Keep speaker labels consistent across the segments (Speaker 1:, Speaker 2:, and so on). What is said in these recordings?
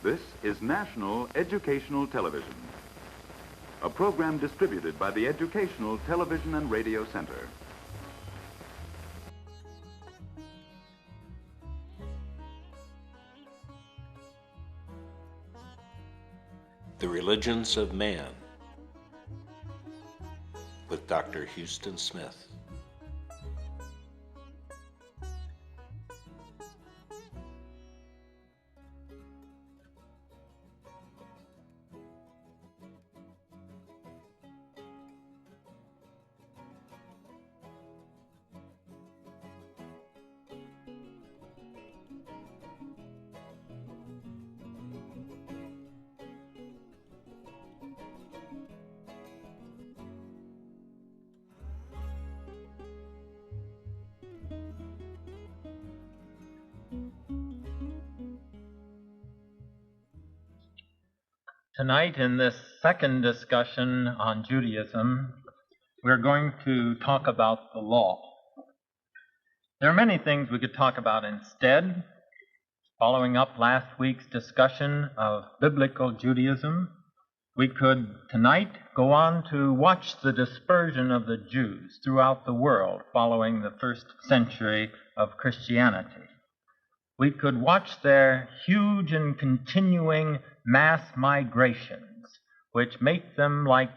Speaker 1: This is National Educational Television, a program distributed by the Educational Television and Radio Center.
Speaker 2: The Religions of Man with Dr. Huston Smith.
Speaker 3: Tonight, in this second discussion on Judaism, we're going to talk about the law. There are many things we could talk about instead. Following up last week's discussion of biblical Judaism, we could tonight go on to watch the dispersion of the Jews throughout the world following the first century of Christianity. We could watch their huge and continuing mass migrations, which make them like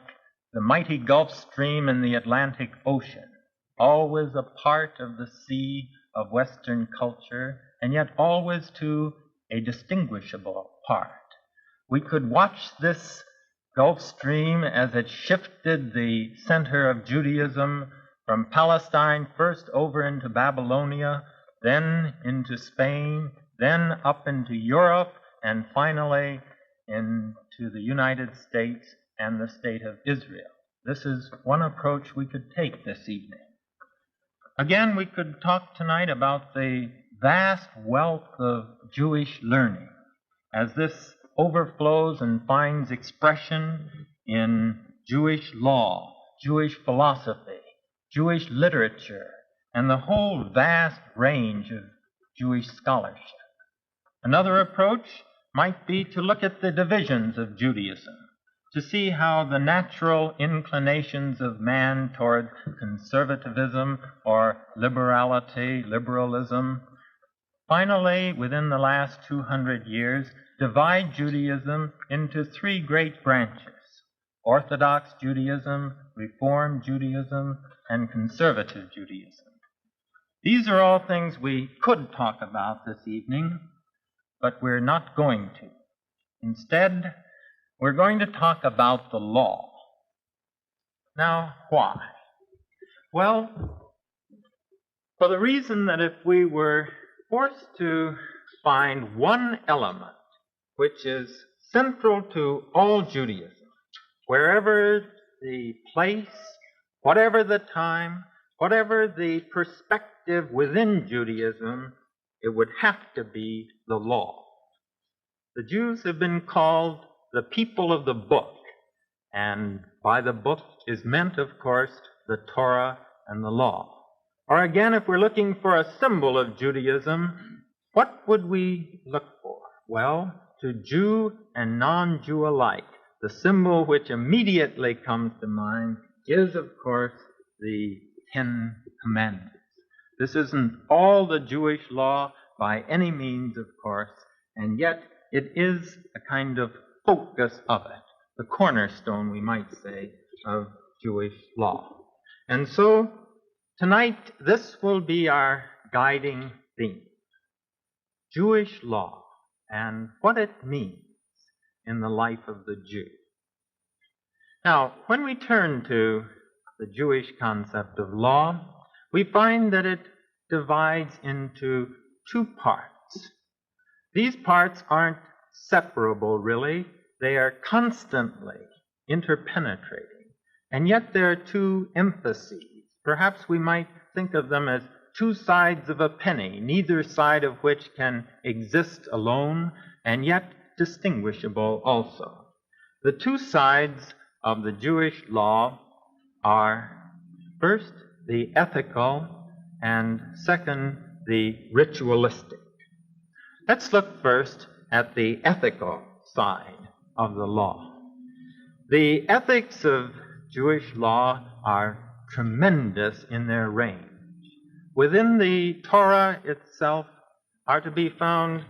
Speaker 3: the mighty Gulf Stream in the Atlantic Ocean, always a part of the sea of Western culture, and yet always to a distinguishable part. We could watch this Gulf Stream as it shifted the center of Judaism from Palestine first over into Babylonia, then into Spain, then up into Europe, and finally into the United States and the state of Israel. This is one approach we could take this evening. Again, we could talk tonight about the vast wealth of Jewish learning as this overflows and finds expression in Jewish law, Jewish philosophy, Jewish literature, and the whole vast range of Jewish scholarship. Another approach might be to look at the divisions of Judaism, to see how the natural inclinations of man toward conservatism or liberalism, finally, within the last 200 years, divide Judaism into three great branches: Orthodox Judaism, Reform Judaism, and Conservative Judaism. These are all things we could talk about this evening, but we're not going to. Instead, we're going to talk about the law. Now, why? Well, for the reason that if we were forced to find one element which is central to all Judaism, wherever the place, whatever the time, whatever the perspective within Judaism, it would have to be the law. The Jews have been called the people of the book, and by the book is meant, of course, the Torah and the law. Or again, if we're looking for a symbol of Judaism, what would we look for? Well, to Jew and non-Jew alike, the symbol which immediately comes to mind is, of course, the Ten Commandments. This isn't all the Jewish law by any means, of course, and yet it is a kind of focus of it, the cornerstone, we might say, of Jewish law. And so, tonight, this will be our guiding theme: Jewish law and what it means in the life of the Jew. Now, when we turn to the Jewish concept of law, we find that it divides into two parts. These parts aren't separable, really. They are constantly interpenetrating. And yet there are two emphases. Perhaps we might think of them as two sides of a penny, neither side of which can exist alone, and yet distinguishable also. The two sides of the Jewish law are, first, the ethical, and second, the ritualistic. Let's look first at the ethical side of the law. The ethics of Jewish law are tremendous in their range. Within the Torah itself are to be found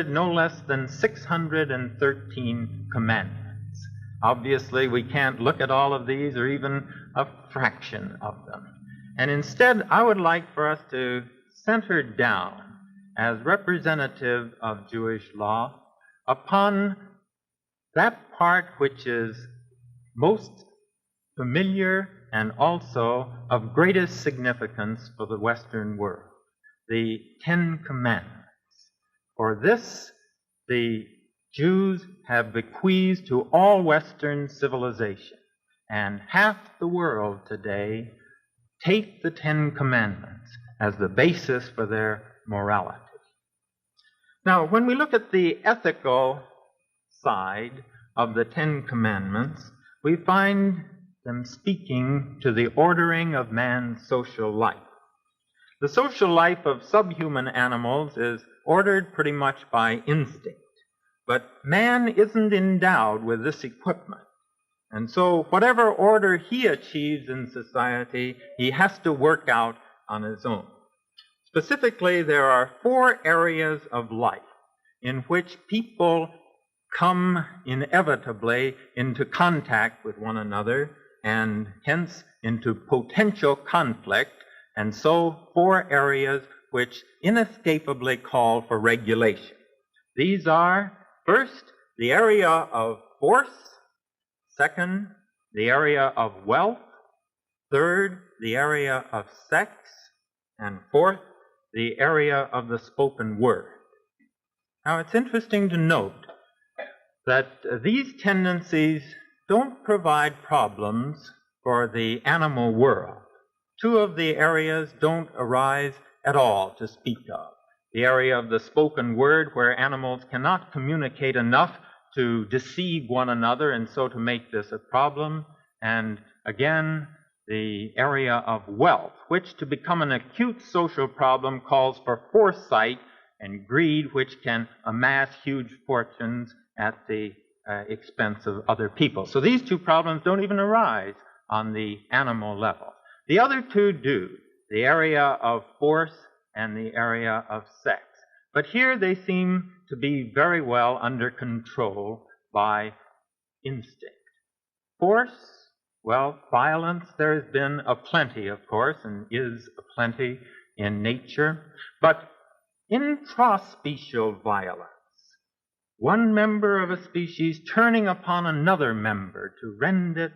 Speaker 3: no less than 613 commandments. Obviously, we can't look at all of these or even a fraction of them. And instead, I would like for us to center down as representative of Jewish law upon that part which is most familiar and also of greatest significance for the Western world, the Ten Commandments. For this, the Jews have bequeathed to all Western civilization, and half the world today take the Ten Commandments as the basis for their morality. Now, when we look at the ethical side of the Ten Commandments, we find them speaking to the ordering of man's social life. The social life of subhuman animals is ordered pretty much by instinct, but man isn't endowed with this equipment. And so whatever order he achieves in society, he has to work out on his own. Specifically, there are 4 areas of life in which people come inevitably into contact with one another and hence into potential conflict, and so 4 areas which inescapably call for regulation. These are, first, the area of force; second, the area of wealth; third, the area of sex; and fourth, the area of the spoken word. Now, it's interesting to note that these tendencies don't provide problems for the animal world. 2 of the areas don't arise at all to speak of. The area of the spoken word, where animals cannot communicate enough to deceive one another and so to make this a problem, and again, the area of wealth, which to become an acute social problem calls for foresight and greed, which can amass huge fortunes at the expense of other people. So these 2 problems don't even arise on the animal level. The other 2 do, the area of force and the area of sex. But here they seem to be very well under control by instinct. Force, well, violence, there has been aplenty, of course, and is aplenty in nature. But intraspecial violence, one member of a species turning upon another member to rend it,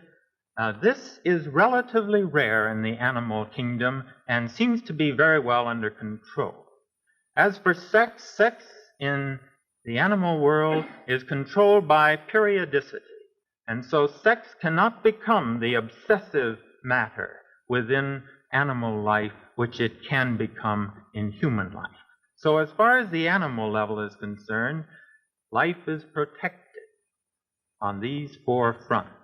Speaker 3: this is relatively rare in the animal kingdom and seems to be very well under control. As for sex, sex in the animal world is controlled by periodicity, and so sex cannot become the obsessive matter within animal life which it can become in human life. So as far as the animal level is concerned, life is protected on these 4 fronts.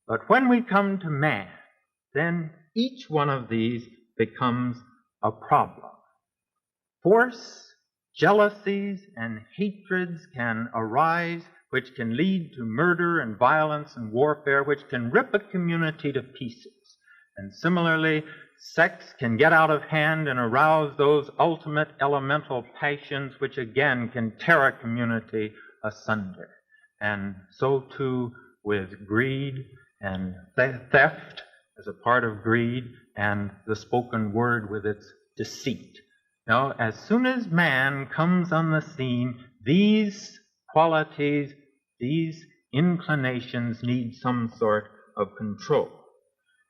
Speaker 3: But when we come to man, then each one of these becomes a problem. Force, jealousies, and hatreds can arise, which can lead to murder and violence and warfare, which can rip a community to pieces. And similarly, sex can get out of hand and arouse those ultimate elemental passions, which again can tear a community asunder. And so too with greed and theft as a part of greed, and the spoken word with its deceit. Now, as soon as man comes on the scene, these qualities, these inclinations need some sort of control.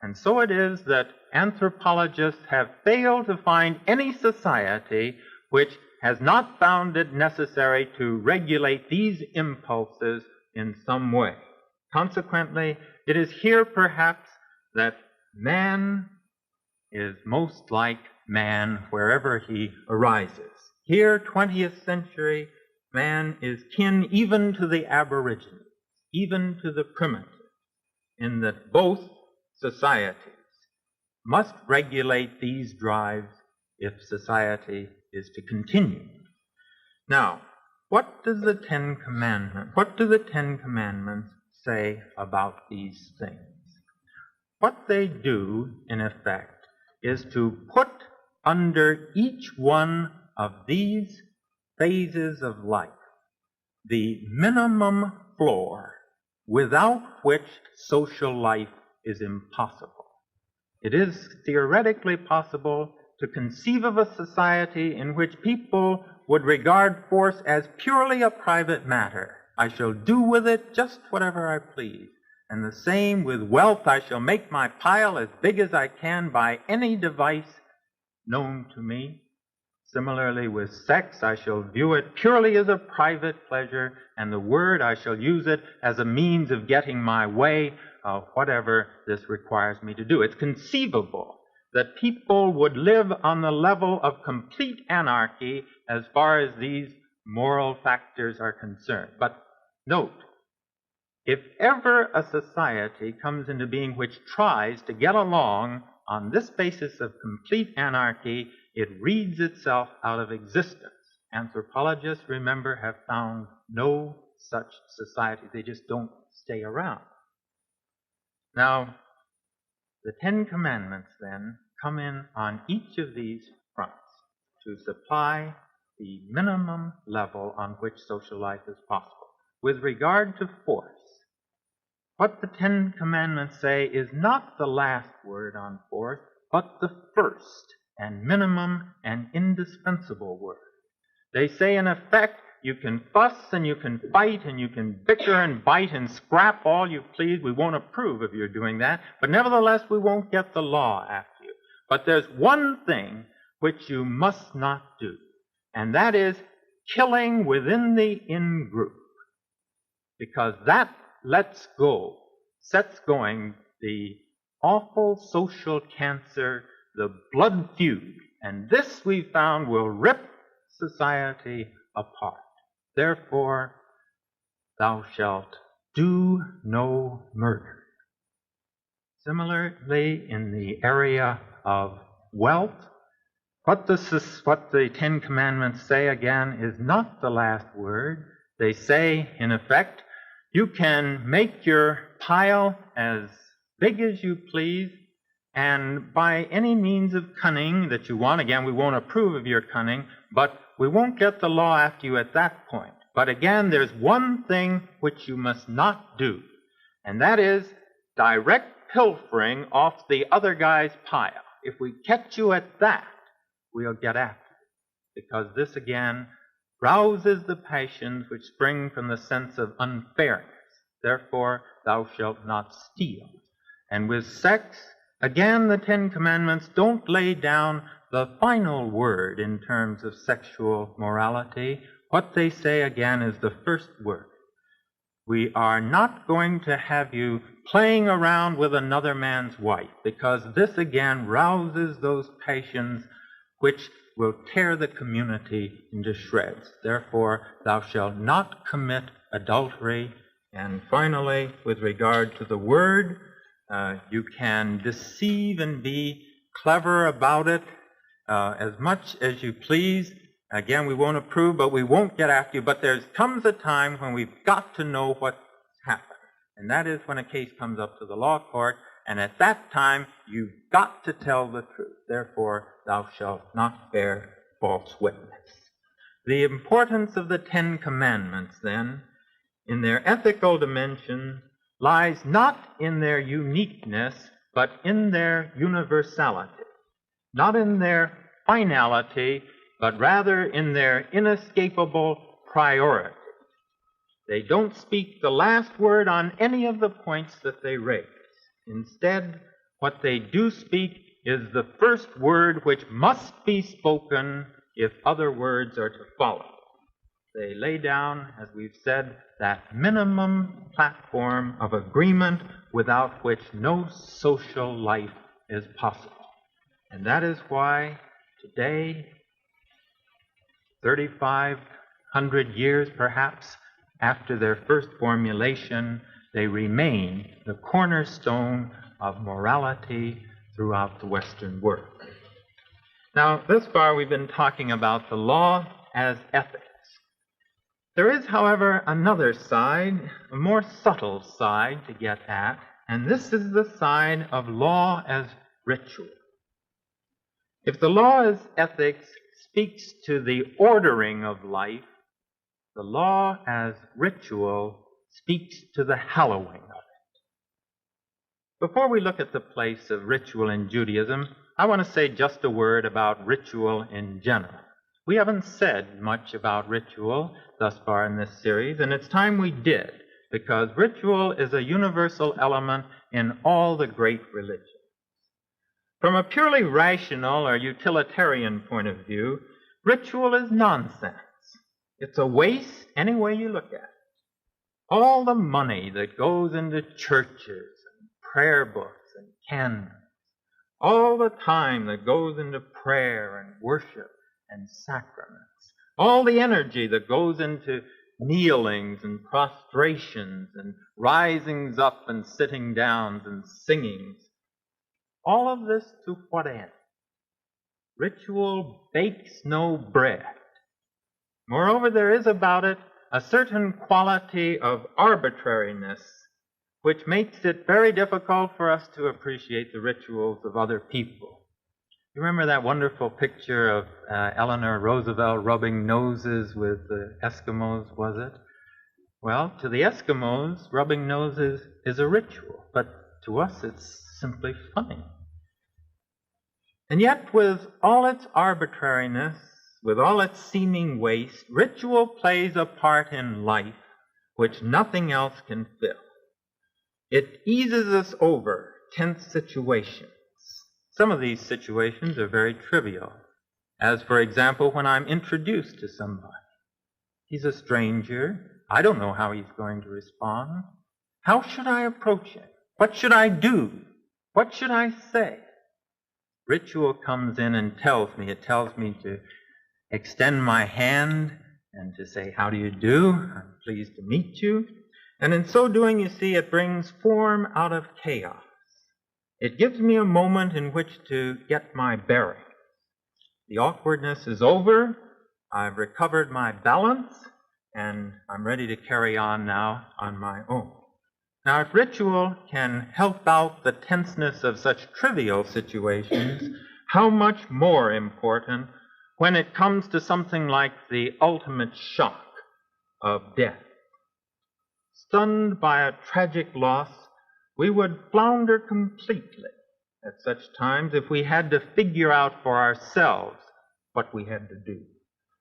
Speaker 3: And so it is that anthropologists have failed to find any society which has not found it necessary to regulate these impulses in some way. Consequently, it is here perhaps that man is most like man wherever he arises. Here, 20th century, man is kin even to the aborigines, even to the primitive, in that both societies must regulate these drives if society is to continue. Now, What do the Ten Commandments say about these things? What they do, in effect, is to put under each one of these phases of life the minimum floor without which social life is impossible. It is theoretically possible to conceive of a society in which people would regard force as purely a private matter. I shall do with it just whatever I please. And the same with wealth. I shall make my pile as big as I can by any device known to me. Similarly with sex, I shall view it purely as a private pleasure, and the word, I shall use it as a means of getting my way, whatever this requires me to do. It's conceivable that people would live on the level of complete anarchy as far as these moral factors are concerned. But note, if ever a society comes into being which tries to get along on this basis of complete anarchy, it reads itself out of existence. Anthropologists, remember, have found no such society. They just don't stay around. Now, the Ten Commandments, then, come in on each of these fronts to supply the minimum level on which social life is possible. With regard to force, what the Ten Commandments say is not the last word on force, but the first and minimum and indispensable word. They say, in effect, you can fuss and you can fight and you can bicker and bite and scrap all you please. We won't approve of your doing that, but nevertheless we won't get the law after you. But there's one thing which you must not do, and that is killing within the in-group, because that sets going the awful social cancer, the blood feud, and this we found will rip society apart. Therefore, thou shalt do no murder. Similarly, in the area of wealth, what the Ten Commandments say, again, is not the last word. They say, in effect, you can make your pile as big as you please, and by any means of cunning that you want. Again, we won't approve of your cunning, but we won't get the law after you at that point. But again, there's one thing which you must not do, and that is direct pilfering off the other guy's pile. If we catch you at that, we'll get after you, because this again rouses the passions which spring from the sense of unfairness. Therefore, thou shalt not steal. And with sex, again, the Ten Commandments don't lay down the final word in terms of sexual morality. What they say, again, is the first word. We are not going to have you playing around with another man's wife, because this, again, rouses those passions which will tear the community into shreds. Therefore, thou shalt not commit adultery. And finally, with regard to the word, you can deceive and be clever about it as much as you please. Again, we won't approve, but we won't get after you. But there comes a time when we've got to know what's happened. And that is when a case comes up to the law court. And at that time, you've got to tell the truth. Therefore, thou shalt not bear false witness. The importance of the Ten Commandments, then, in their ethical dimension, lies not in their uniqueness, but in their universality. Not in their finality, but rather in their inescapable priority. They don't speak the last word on any of the points that they raise. Instead, what they do speak is the first word which must be spoken if other words are to follow. They lay down, as we've said, that minimum platform of agreement without which no social life is possible. And that is why today, 3,500 years perhaps after their first formulation, they remain the cornerstone of morality throughout the Western world. Now, thus far we've been talking about the law as ethics. There is, however, another side, a more subtle side to get at, and this is the side of law as ritual. If the law as ethics speaks to the ordering of life, the law as ritual speaks to the hallowing of it. Before we look at the place of ritual in Judaism, I want to say just a word about ritual in general. We haven't said much about ritual thus far in this series, and it's time we did, because ritual is a universal element in all the great religions. From a purely rational or utilitarian point of view, ritual is nonsense. It's a waste any way you look at it. All the money that goes into churches and prayer books and candles, all the time that goes into prayer and worship and sacraments, all the energy that goes into kneelings and prostrations and risings up and sitting downs and singings, all of this to what end? Ritual bakes no bread. Moreover, there is about it a certain quality of arbitrariness which makes it very difficult for us to appreciate the rituals of other people. You remember that wonderful picture of Eleanor Roosevelt rubbing noses with the Eskimos, was it? Well, to the Eskimos, rubbing noses is a ritual, but to us it's simply funny. And yet, with all its arbitrariness, with all its seeming waste, ritual plays a part in life which nothing else can fill. It eases us over tense situations. Some of these situations are very trivial, as, for example, when I'm introduced to somebody. He's a stranger. I don't know how he's going to respond. How should I approach him? What should I do? What should I say? Ritual comes in and tells me. It tells me to extend my hand and to say, how do you do? I'm pleased to meet you. And in so doing, you see, it brings form out of chaos. It gives me a moment in which to get my bearings. The awkwardness is over. I've recovered my balance, and I'm ready to carry on now on my own. Now, if ritual can help out the tenseness of such trivial situations, how much more important when it comes to something like the ultimate shock of death. Stunned by a tragic loss, we would flounder completely at such times if we had to figure out for ourselves what we had to do,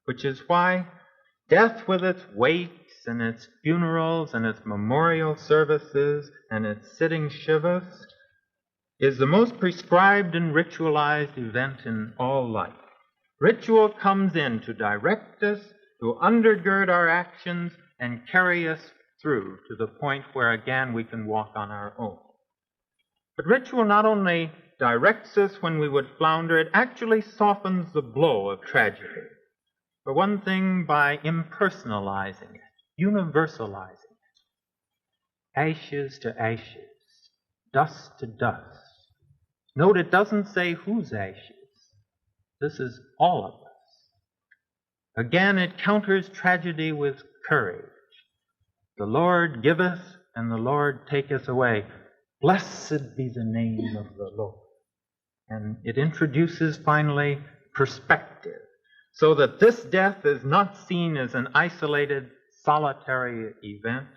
Speaker 3: which is why death, with its wakes and its funerals and its memorial services and its sitting shivas, is the most prescribed and ritualized event in all life. Ritual comes in to direct us, to undergird our actions, and carry us through to the point where again we can walk on our own. But ritual not only directs us when we would flounder, it actually softens the blow of tragedy. For one thing, by impersonalizing it, universalizing it. Ashes to ashes, dust to dust. Note, it doesn't say whose ashes. This is all of us. Again, it counters tragedy with courage. The Lord giveth, and the Lord taketh away. Blessed be the name of the Lord. And it introduces, finally, perspective, so that this death is not seen as an isolated, solitary event,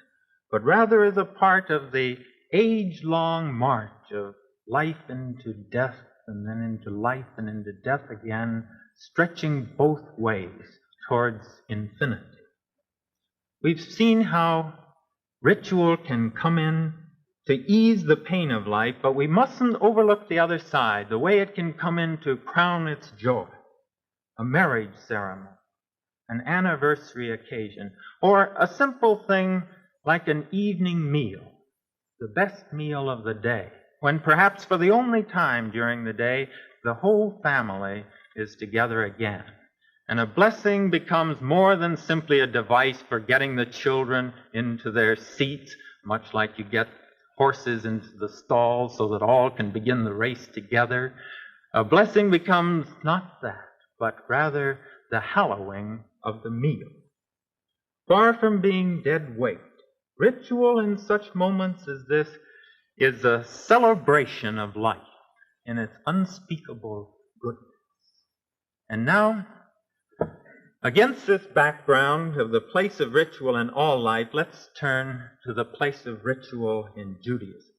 Speaker 3: but rather as a part of the age-long march of life into death, and then into life and into death again, stretching both ways towards infinity. We've seen how ritual can come in to ease the pain of life, but we mustn't overlook the other side, the way it can come in to crown its joy. A marriage ceremony, an anniversary occasion, or a simple thing like an evening meal, the best meal of the day, when perhaps for the only time during the day, the whole family is together again. And a blessing becomes more than simply a device for getting the children into their seats, much like you get horses into the stalls so that all can begin the race together. A blessing becomes not that, but rather the hallowing of the meal. far from being dead weight. Ritual in such moments as this is a celebration of life in its unspeakable goodness. And now, against this background of the place of ritual in all life, let's turn to the place of ritual in Judaism.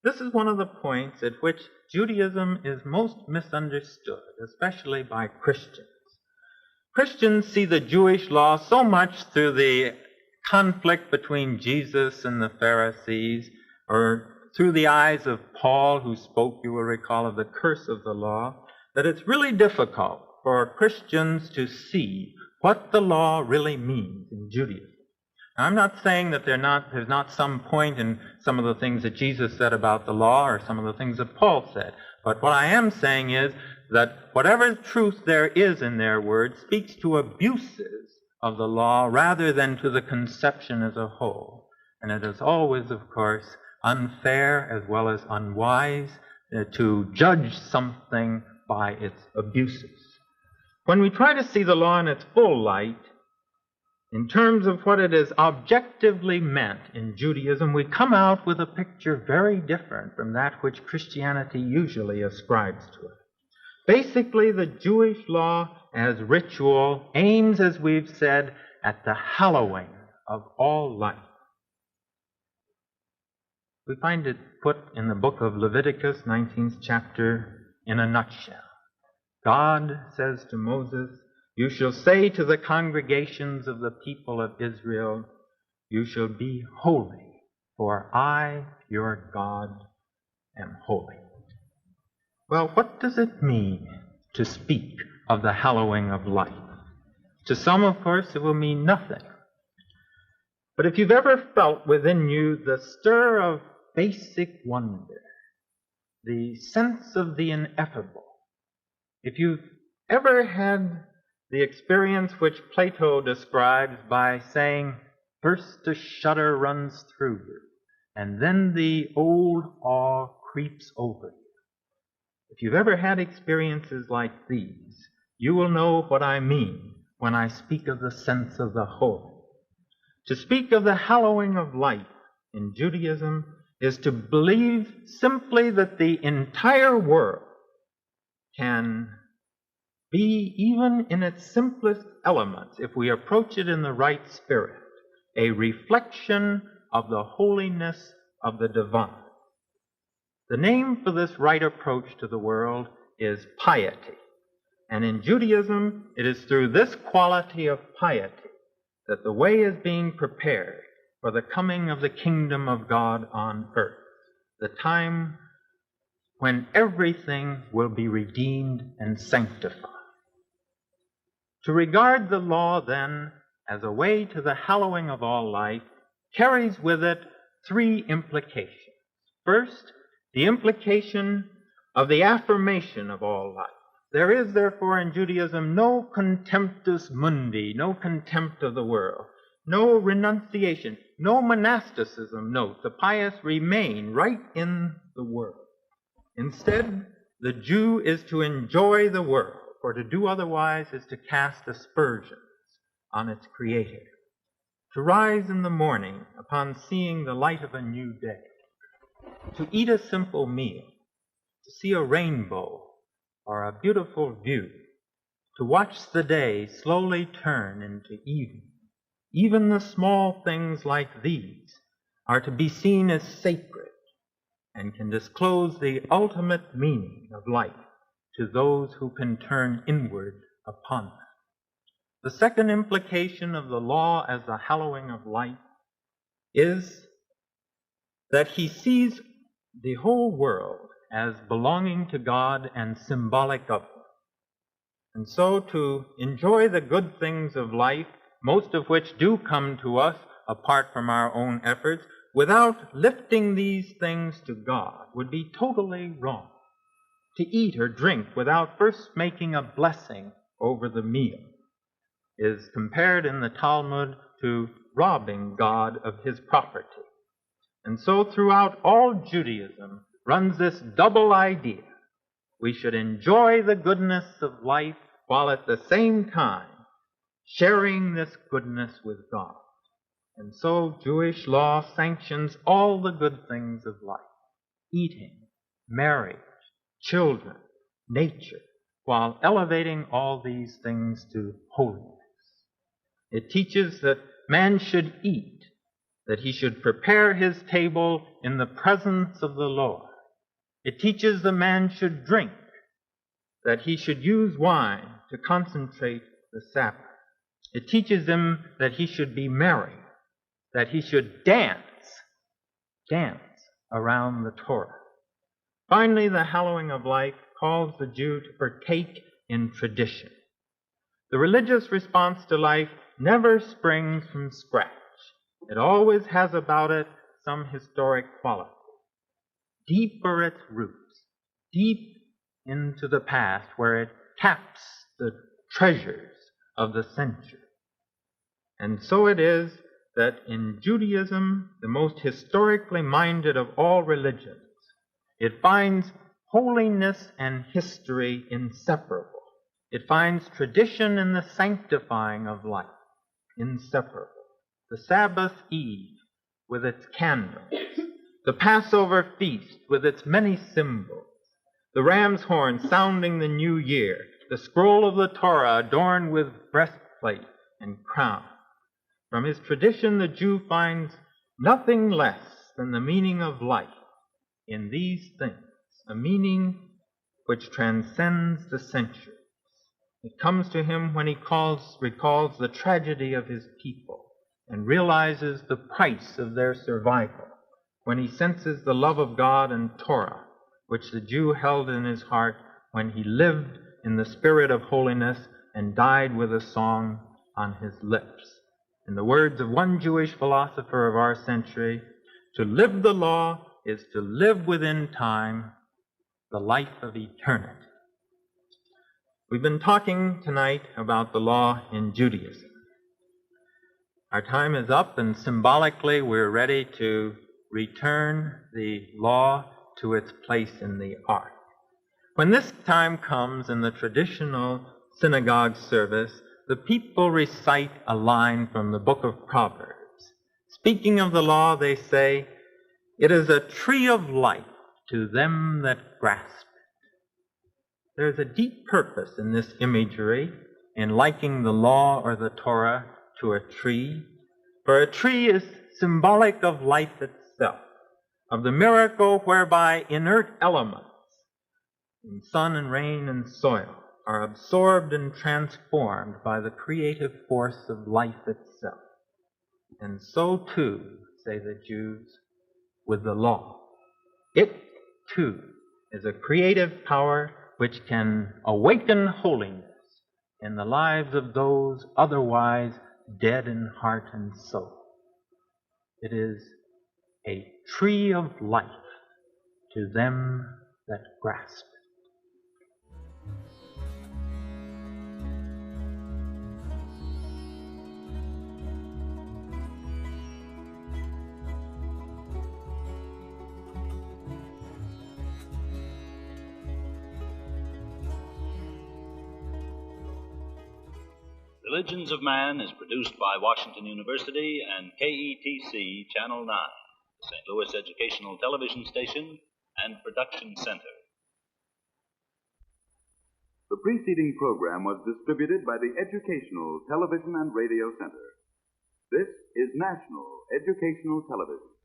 Speaker 3: This is one of the points at which Judaism is most misunderstood, especially by Christians. Christians see the Jewish law so much through the conflict between Jesus and the Pharisees, or through the eyes of Paul, who spoke, you will recall, of the curse of the law, that it's really difficult for Christians to see what the law really means in Judaism. Now, I'm not saying that there's not some point in some of the things that Jesus said about the law or some of the things that Paul said. But what I am saying is that whatever truth there is in their words speaks to abuses of the law rather than to the conception as a whole. And it is always, of course, unfair as well as unwise to judge something by its abuses. When we try to see the law in its full light, in terms of what it is objectively meant in Judaism, we come out with a picture very different from that which Christianity usually ascribes to it. Basically, the Jewish law as ritual aims, as we've said, at the hallowing of all life. We find it put in the book of Leviticus, 19th chapter, in a nutshell. God says to Moses, "You shall say to the congregations of the people of Israel, you shall be holy, for I, your God, am holy." Well, what does it mean to speak of the hallowing of life? To some, of course, it will mean nothing. But if you've ever felt within you the stir of basic wonder, the sense of the ineffable, if you've ever had the experience which Plato describes by saying, first a shudder runs through you, and then the old awe creeps over you. If you've ever had experiences like these, you will know what I mean when I speak of the sense of the holy. To speak of the hallowing of life in Judaism is to believe simply that the entire world can be, even in its simplest elements, if we approach it in the right spirit, a reflection of the holiness of the divine. The name for this right approach to the world is piety. And in Judaism, it is through this quality of piety that the way is being prepared for the coming of the kingdom of God on earth, the time when everything will be redeemed and sanctified. To regard the law, then, as a way to the hallowing of all life carries with it three implications. First, the implication of the affirmation of all life. There is, therefore, in Judaism no contemptus mundi, no contempt of the world, no renunciation, no monasticism. Note, the pious remain right in the world. Instead, the Jew is to enjoy the world, for to do otherwise is to cast aspersions on its Creator. To rise in the morning upon seeing the light of a new day, to eat a simple meal, to see a rainbow or a beautiful view, to watch the day slowly turn into evening. Even the small things like these are to be seen as sacred and can disclose the ultimate meaning of life to those who can turn inward upon them. The second implication of the law as the hallowing of life is that he sees the whole world as belonging to God and symbolic of him. And so to enjoy the good things of life, most of which do come to us apart from our own efforts, without lifting these things to God would be totally wrong. To eat or drink without first making a blessing over the meal is compared in the Talmud to robbing God of his property. And so throughout all Judaism runs this double idea. We should enjoy the goodness of life while at the same time sharing this goodness with God. And so Jewish law sanctions all the good things of life: eating, marriage, children, nature, while elevating all these things to holiness. It teaches that man should eat, that he should prepare his table in the presence of the Lord. It teaches the man should drink, that he should use wine to concentrate the Sabbath. It teaches him that he should be merry, that he should dance around the Torah. Finally, the hallowing of life calls the Jew to partake in tradition. The religious response to life never springs from scratch. It always has about it some historic quality. Deep are its roots, deep into the past, where it taps the treasures of the century. And so it is that in Judaism, the most historically minded of all religions, it finds holiness and history inseparable. It finds tradition in the sanctifying of life inseparable. The Sabbath Eve with its candles, the Passover feast with its many symbols, the ram's horn sounding the new year, the scroll of the Torah adorned with breastplate and crown. From his tradition, the Jew finds nothing less than the meaning of life in these things, a meaning which transcends the centuries. It comes to him when he recalls the tragedy of his people and realizes the price of their survival, when he senses the love of God and Torah, which the Jew held in his heart when he lived in the spirit of holiness and died with a song on his lips. In the words of one Jewish philosopher of our century, to live the law is to live within time the life of eternity. We've been talking tonight about the law in Judaism. Our time is up, and symbolically we're ready to return the law to its place in the ark. When this time comes in the traditional synagogue service, the people recite a line from the book of Proverbs. Speaking of the law, they say, "It is a tree of life to them that grasp it." There's a deep purpose in this imagery in liking the law or the Torah to a tree, for a tree is symbolic of life itself, of the miracle whereby inert elements in sun and rain and soil are absorbed and transformed by the creative force of life itself. And so too, say the Jews, with the law. It too is a creative power which can awaken holiness in the lives of those otherwise dead in heart and soul. It is a tree of life to them that grasp it.
Speaker 4: Religions of Man is produced by Washington University and KETC Channel 9, the St. Louis Educational Television Station and Production Center.
Speaker 1: The preceding program was distributed by the Educational Television and Radio Center. This is National Educational Television.